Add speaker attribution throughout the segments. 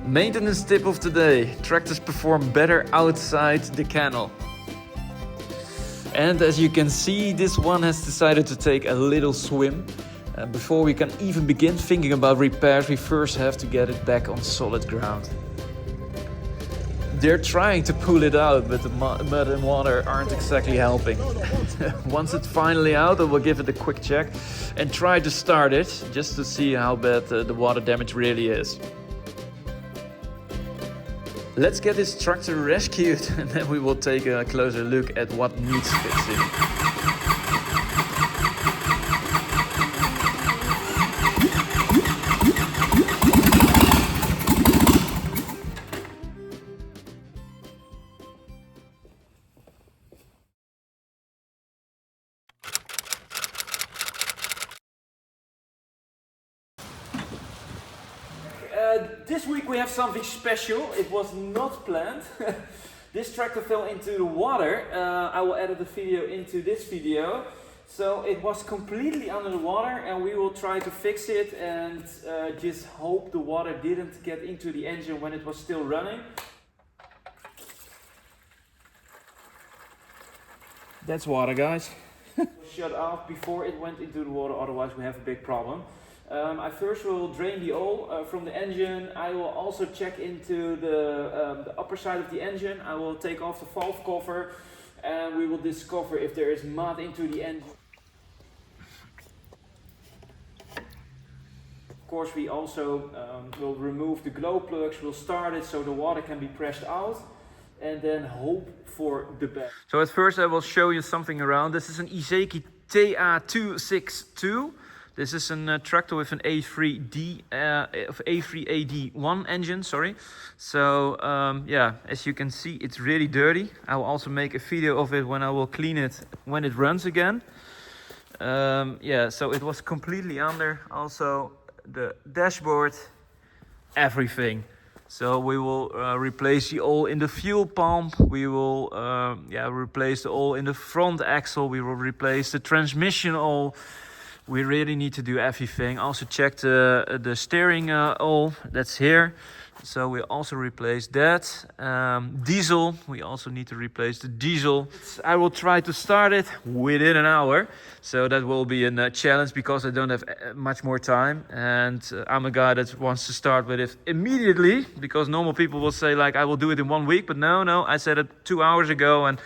Speaker 1: Maintenance tip of today: tractors perform better outside the canal. And as you can see, this one has decided to take a little swim. Before we can even begin thinking about repairs, we first have to get it back on solid ground. They're trying to pull it out, but the mud and water aren't exactly helping. Once it's finally out, I will give it a quick check and try to start it, just to see how bad the water damage really is. Let's get this tractor rescued and then we will take a closer look at what needs fixing. This week we have something special. It was not planned. This tractor fell into the water. I will edit the video into this video. So it was completely under the water and we will try to fix it and just hope the water didn't get into the engine when it was still running. That's water, guys. Shut off before it went into the water, otherwise we have a big problem. I first will drain the oil from the engine. I will also check into the upper side of the engine. I will take off the valve cover and we will discover if there is mud into the engine. Of course, we also will remove the glow plugs. We'll start it so the water can be pressed out and then hope for the best. So at first I will show you something around. This is an Iseki TA262. This is a tractor with an A3AD1 engine, sorry. So yeah, as you can see, it's really dirty. I will also make a video of it when I will clean it when it runs again. Yeah, so it was completely under. Also the dashboard, everything. So we will replace the oil in the fuel pump. We will replace the oil in the front axle. We will replace the transmission oil. We really need to do everything. Also check the steering oil that's here. So we also replace that. Diesel, we also need to replace the diesel. I will try to start it within an hour. So that will be a challenge because I don't have much more time. And I'm a guy that wants to start with it immediately. Because normal people will say like, I will do it in 1 week. But no, I said it 2 hours ago and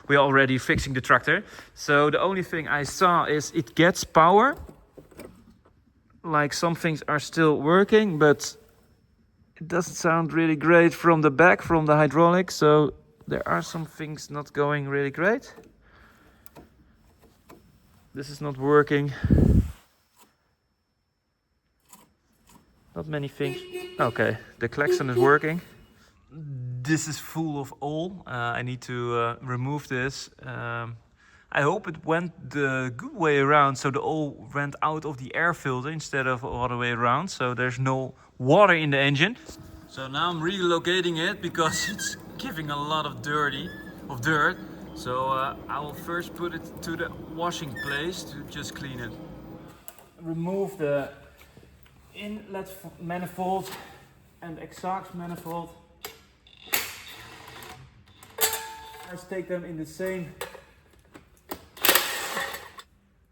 Speaker 1: we're already fixing the tractor. So the only thing I saw is it gets power. Like some things are still working, but it doesn't sound really great from the back, from the hydraulics. So there are some things not going really great. This is not working. Not many things. Okay, the klaxon is working. This is full of oil. I need to remove this. I hope it went the good way around, so the oil went out of the air filter instead of all the way around, so there's no water in the engine. So now I'm relocating it because it's giving a lot of dirt. So I will first put it to the washing place to just clean it. Remove the inlet manifold and exhaust manifold. Let's take them in the same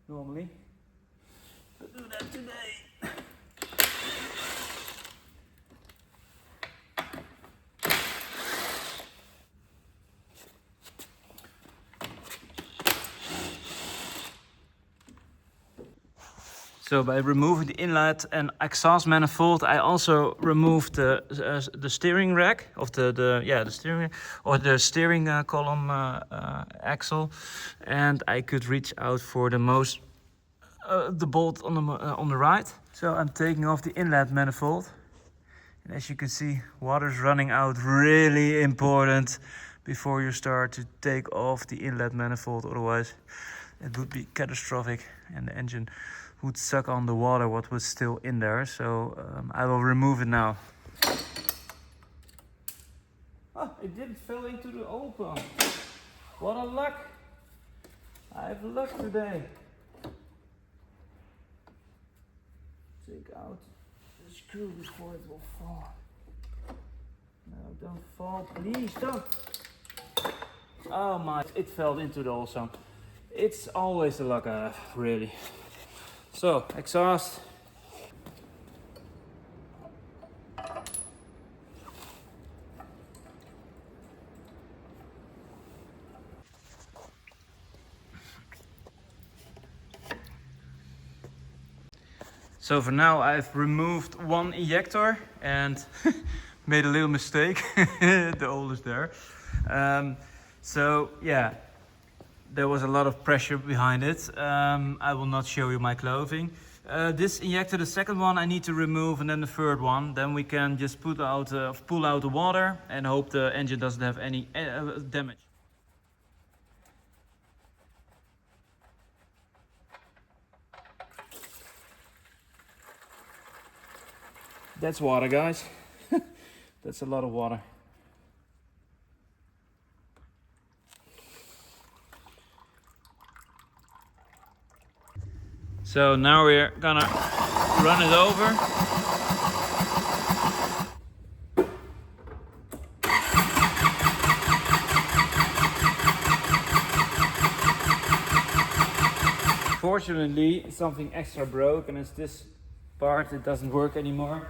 Speaker 1: normally. I'll do that today. So by removing the inlet and exhaust manifold, I also removed the steering rack of the steering rack, or the steering column axle, and I could reach out for the bolt on the right. So I'm taking off the inlet manifold, and as you can see, water's running out. Really important before you start to take off the inlet manifold, otherwise it would be catastrophic and the engine would suck on the water what was still in there. So I will remove it now. Oh, it didn't fall into the oil pump. What a luck! I have luck today. Take out the screw before it will fall. No, don't fall, please don't. Oh my, it fell into the also. It's always the luck I have, really. So, exhaust. So for now I've removed one injector and made a little mistake. The hole is there. So yeah, there was a lot of pressure behind it. I will not show you my clothing. This injector, the second one, I need to remove, and then the third one. Then we can just pull out the water and hope the engine doesn't have any damage. That's water, guys. That's a lot of water. So now we're gonna run it over. Fortunately, something extra broke, and it's this part. It doesn't work anymore.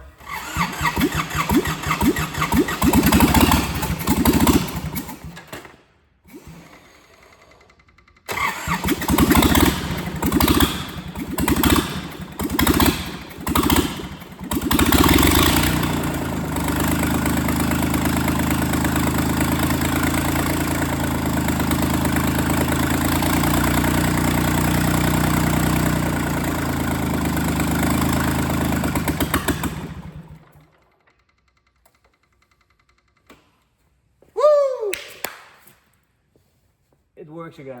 Speaker 1: It works again.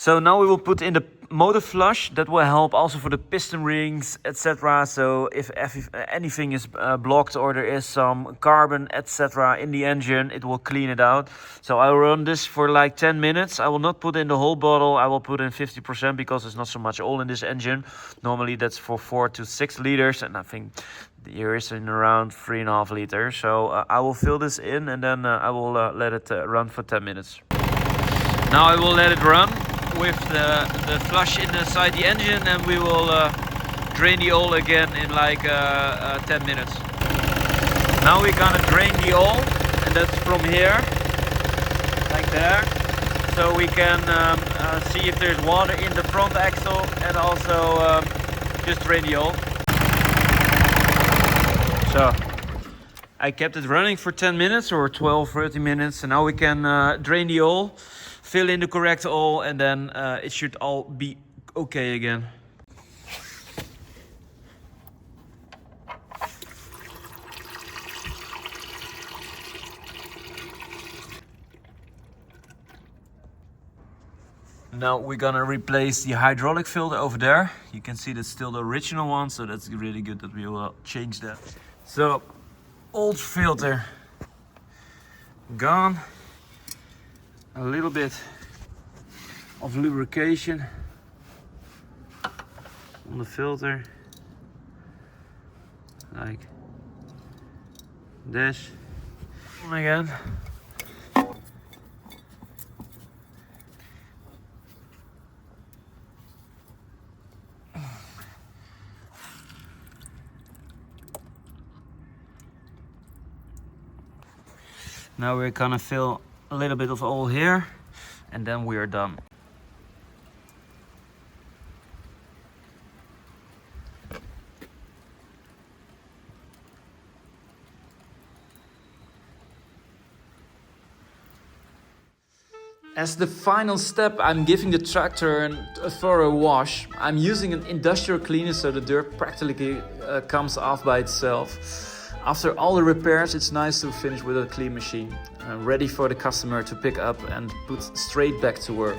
Speaker 1: So now we will put in the motor flush. That will help also for the piston rings, etc. So if anything is blocked or there is some carbon, etc. in the engine, it will clean it out. So I will run this for like 10 minutes. I will not put in the whole bottle. I will put in 50% because there's not so much oil in this engine. Normally that's for 4 to 6 liters, and I think here is in around 3.5 liters. So I will fill this in, and then I will let it run for 10 minutes. Now I will let it run with the flush inside the engine, and we will drain the oil again in like 10 minutes. Now we're gonna drain the oil, and that's from here, like there. So we can see if there's water in the front axle, and also just drain the oil. So I kept it running for 10 minutes or 12-13 minutes, and now we can drain the oil, fill in the correct oil, and then it should all be okay again. Now we're gonna replace the hydraulic filter over there. You can see that's still the original one, so that's really good that we will change that. So, old filter gone. A little bit of lubrication on the filter, like this. On again. Now we're gonna fill a little bit of oil here, and then we are done. As the final step, I'm giving the tractor a thorough wash. I'm using an industrial cleaner so the dirt practically comes off by itself. After all the repairs, it's nice to finish with a clean machine, ready for the customer to pick up and put straight back to work.